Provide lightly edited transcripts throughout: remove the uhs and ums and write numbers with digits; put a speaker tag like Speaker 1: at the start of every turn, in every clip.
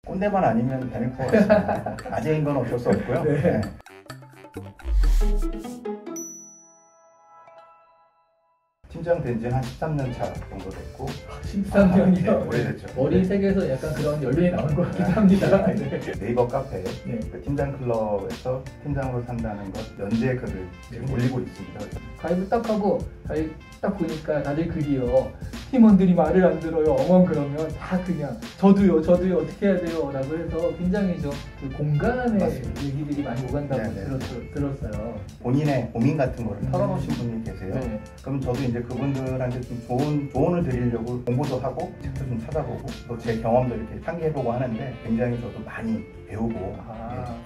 Speaker 1: 꼰대만 아니면 되는 것 같습니다. 아재인 건 어쩔 수 없고요.
Speaker 2: 네.
Speaker 1: 네. 팀장 된 지는 한 13년 차 정도 됐고
Speaker 2: 13년이요?
Speaker 1: 네, 오래됐죠.
Speaker 2: 머리 색에서 약간 그런 연륜이 나온 것 같기도 합니다. 네.
Speaker 1: 네이버 카페
Speaker 2: 네.
Speaker 1: 그 팀장 클럽에서 팀장으로 산다는 것 연재 글을 지금 올리고 있습니다.
Speaker 2: 가입을 딱 하고 가입 딱 보니까 다들 글이요. 팀원들이 말을 안 들어요. 엉엉 그러면 다 그냥 저도요 어떻게 해야 돼요 라고 해서 굉장히 좀 그 공감의
Speaker 1: 맞습니다.
Speaker 2: 얘기들이 많이 오간다고
Speaker 1: 네, 네.
Speaker 2: 들었어요.
Speaker 1: 본인의 고민 같은 거를 털어놓으신 분이 계세요.
Speaker 2: 네.
Speaker 1: 그럼 저도 이제 그분들한테 좀 좋은 조언을 드리려고 공부도 하고 책도 좀 찾아보고 또 제 경험도 이렇게 상기해보고 하는데 굉장히 저도 많이 배우고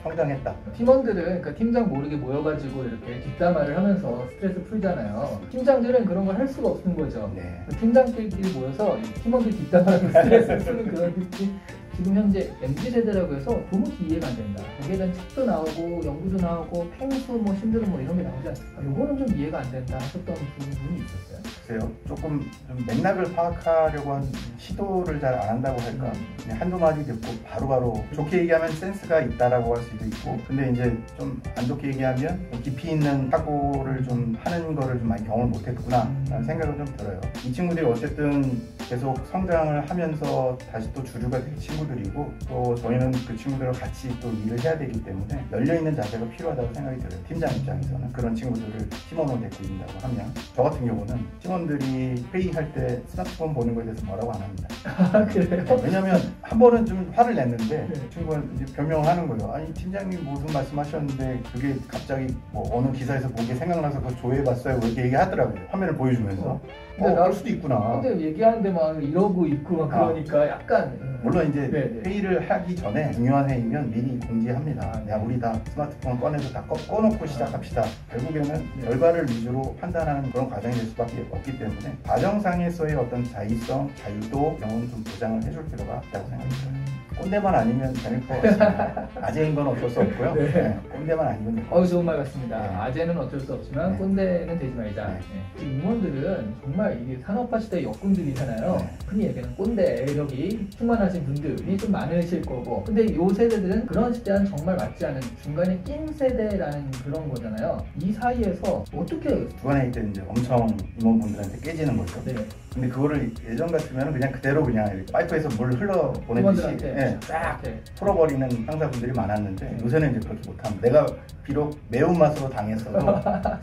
Speaker 1: 성장했다.
Speaker 2: 팀원들은 그러니까 팀장 모르게 모여가지고 이렇게 뒷담화를 하면서 스트레스 풀잖아요. 팀장들은 그런 걸 할 수가 없는 거죠.
Speaker 1: 네.
Speaker 2: 팀장들끼리 모여서 팀원들 뒷담화하고 스트레스 푸는 그런 느낌. 지금 현재 MZ세대라고 해서 도무지 이해가 안 된다. 거기에 대한 책도 나오고 연구도 나오고 팽수 뭐 신드롬 뭐 이런 게 나오지 않습니까? 요거는 좀 이해가 안 된다 하셨던 부분이 있었어요.
Speaker 1: 글쎄요. 조금 좀 맥락을 파악하려고 한 시도를 잘 안 한다고 할까. 그냥 한두 마디 듣고 바로바로 좋게 얘기하면 센스가 있다라고 할 수도 있고 근데 이제 좀 안 좋게 얘기하면 깊이 있는 사고를 좀 하는 거를 좀 많이 경험을 못했구나 라는 생각은 좀 들어요. 이 친구들이 어쨌든 계속 성장을 하면서 다시 또 주류가 될 친구들이고 또 저희는 그 친구들과 같이 또 일을 해야 되기 때문에 열려있는 자세가 필요하다고 생각이 들어요. 팀장 입장에서는 그런 친구들을 팀원으로 데리고 있다고 하면 저 같은 경우는 팀원들이 회의할 때 스마트폰 보는 거에 대해서 뭐라고 안 합니다.
Speaker 2: 아 그래요?
Speaker 1: 왜냐면 한 번은 좀 화를 냈는데
Speaker 2: 네.
Speaker 1: 친구가 이제 변명을 하는 거예요. 아니 팀장님 무슨 말씀하셨는데 그게 갑자기 뭐 어느 기사에서 본 게 생각나서 그거 조회해봤어요 이렇게 얘기하더라고요. 화면을 보여주면서 그럴 수도 있구나.
Speaker 2: 근데 얘기하는데 막 이러고 있고 막 그러니까 약간
Speaker 1: 물론 이제
Speaker 2: 네네.
Speaker 1: 회의를 하기 전에 중요한 회의면 미리 공지합니다. 야 우리 다 스마트폰 꺼내서 다 꺼놓고 시작합시다. 결국에는 결과를 위주로 판단하는 그런 과정이 될 수밖에 없기 때문에 과정상에서의 어떤 자의성, 자유도 이런 건 좀 보장을 해줄 필요가 있다고 생각합니다. 꼰대만 아니면 되는 것 같습니다. 아재인 건 어쩔 수 없고요.
Speaker 2: 네.
Speaker 1: 네, 꼰대만 아니면 될 것 같습니다.
Speaker 2: 좋은 말 같습니다.
Speaker 1: 네.
Speaker 2: 아재는 어쩔 수 없지만
Speaker 1: 네.
Speaker 2: 꼰대는 되지 말자.
Speaker 1: 네.
Speaker 2: 네. 임원들은 정말 이게 산업화 시대의 역군들이잖아요.
Speaker 1: 네.
Speaker 2: 흔히 얘기하는 꼰대 매력이 충만하신 분들이 좀 많으실 거고 근데 요 세대들은 그런 시대와는 정말 맞지 않은 중간에 낀 세대라는 그런 거잖아요. 이 사이에서 어떻게
Speaker 1: 주간에 있을 때 이제 엄청 임원분들한테 깨지는 거죠.
Speaker 2: 네.
Speaker 1: 근데 그거를 예전 같으면 그냥 그대로 그냥 이렇게 파이프에서 물 흘러 보내듯이
Speaker 2: 팀원들한테
Speaker 1: 쫙
Speaker 2: 네.
Speaker 1: 풀어버리는 상사분들이 많았는데 요새는 이제 그렇게 못합니다. 내가 비록 매운맛으로 당했어도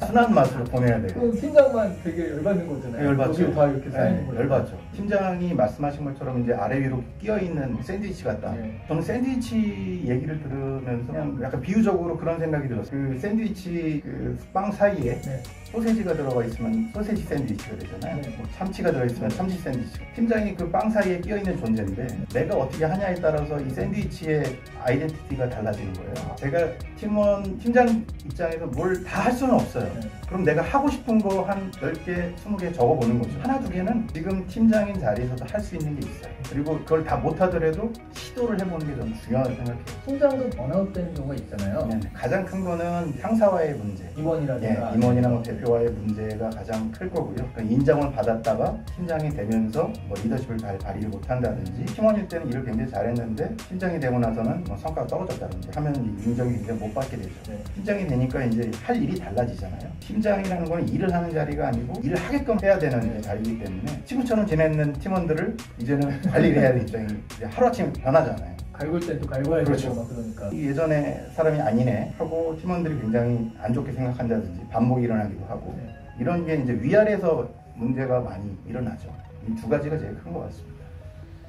Speaker 1: 순한 맛으로 보내야 돼요.
Speaker 2: 그 팀장만 되게 열받는 거잖아요.
Speaker 1: 열받죠.
Speaker 2: 여기 다 이렇게 쌓이는 거죠.
Speaker 1: 열받죠. 팀장이 말씀하신 것처럼 이제 아래 위로 끼어있는 샌드위치 같다.
Speaker 2: 네.
Speaker 1: 저는 샌드위치 얘기를 들으면서 그냥 약간 비유적으로 그런 생각이 들었어요. 그 샌드위치 그 빵 사이에
Speaker 2: 네.
Speaker 1: 소세지가 들어가 있으면 소세지 샌드위치가 되잖아요.
Speaker 2: 네.
Speaker 1: 뭐 참치가 들어있으면 참치 샌드위치. 팀장이 그 빵 사이에 끼어있는 존재인데 내가 어떻게 하냐에 따라서 이 샌드위치의 아이덴티티가 달라지는 거예요. 제가 팀장 입장에서 뭘 다 할 수는 없어요.
Speaker 2: 네.
Speaker 1: 그럼 내가 하고 싶은 거 한 10개, 20개 적어보는 거죠. 하나, 두 개는 지금 팀장인 자리에서도 할 수 있는 게 있어요. 그리고 그걸 다 못하더라도 시도를 해보는 게 저는 중요하다고 생각해요.
Speaker 2: 팀장도 번아웃 되는 경우가 있잖아요.
Speaker 1: 네, 가장 큰 거는 상사와의 문제.
Speaker 2: 임원이라든가
Speaker 1: 임원이나 뭐 대표와의 문제가 가장 클 거고요. 그러니까 인정을 받았다가 팀장이 되면서 뭐 리더십을 잘 발휘를 못한다든지 팀원일 때는 일을 굉장히 잘했는데 팀장이 되고 나서는 뭐 성과가 떨어졌다든지 하면 인정이 굉장히 못 받게 되죠.
Speaker 2: 네.
Speaker 1: 팀장이 되니까 이제 할 일이 달라지잖아요. 팀장이라는 거는 일을 하는 자리가 아니고 일을 하게끔 해야 되는 자리이기 때문에 친구처럼 지내는 팀원들을 이제는 관리를 해야 되는 입장이 이제 하루아침에 변하잖아요.
Speaker 2: 갈굴 땐 또 갈궈야
Speaker 1: 그렇죠.
Speaker 2: 되고 막 그러니까.
Speaker 1: 예전에 사람이 아니네 하고 팀원들이 굉장히 안 좋게 생각한다든지 반목이 일어나기도 하고
Speaker 2: 네.
Speaker 1: 이런 게 이제 위아래에서 문제가 많이 일어나죠. 이 두 가지가 제일 큰 것 같습니다.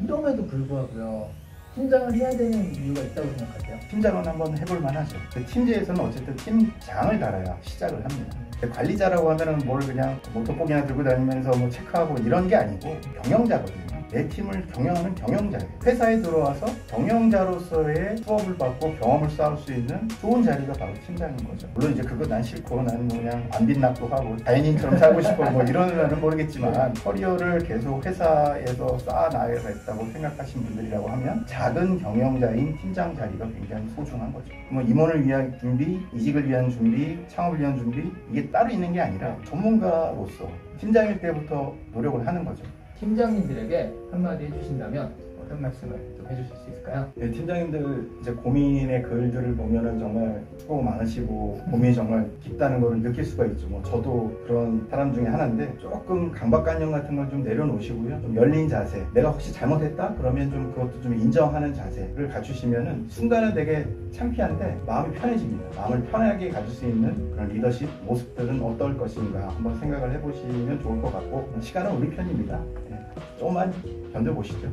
Speaker 2: 이럼에도 불구하고요. 팀장을 해야 되는 이유가 있다고 생각하세요?
Speaker 1: 팀장은 한번 해볼 만하죠. 팀제에서는 어쨌든 팀장을 달아야 시작을 합니다. 관리자라고 하면은 뭘 그냥 뭐 돋보기나 들고 다니면서 뭐 체크하고 이런 게 아니고 경영자거든요. 내 팀을 경영하는 경영자예요. 회사에 들어와서 경영자로서의 수업을 받고 경험을 쌓을 수 있는 좋은 자리가 바로 팀장인 거죠. 물론 이제 그거 난 싫고 나는 그냥 안 빛났고 하고 자연인처럼 살고 싶어 뭐 이러면은 모르겠지만 커리어를 계속 회사에서 쌓아나가겠다고 생각하신 분들이라고 하면 작은 경영자인 팀장 자리가 굉장히 소중한 거죠. 뭐 임원을 위한 준비, 이직을 위한 준비, 창업을 위한 준비 이게 따로 있는 게 아니라 전문가로서 팀장일 때부터 노력을 하는 거죠.
Speaker 2: 팀장님들에게 한마디 해주신다면 어떤 말씀을 좀 해주실 수 있을까요?
Speaker 1: 네, 팀장님들 이제 고민의 글들을 보면은 정말 수고 많으시고 고민이 정말 깊다는 걸 느낄 수가 있죠. 뭐 저도 그런 사람 중에 하나인데 조금 강박관념 같은 걸 좀 내려놓으시고요. 좀 열린 자세. 내가 혹시 잘못했다? 그러면 좀 그것도 좀 인정하는 자세를 갖추시면은 순간은 되게 창피한데 마음이 편해집니다. 마음을 편하게 가질 수 있는 그런 리더십 모습들은 어떨 것인가 한번 생각을 해보시면 좋을 것 같고 시간은 우리 편입니다. 네, 조금만 견뎌보시죠.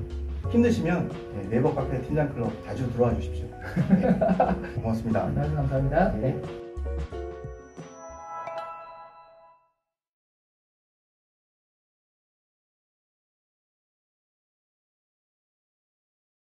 Speaker 1: 힘드시면 네이버 카페 팀장 클럽 자주 들어와 주십시오. 네, 고맙습니다.
Speaker 2: 감사합니다. 네.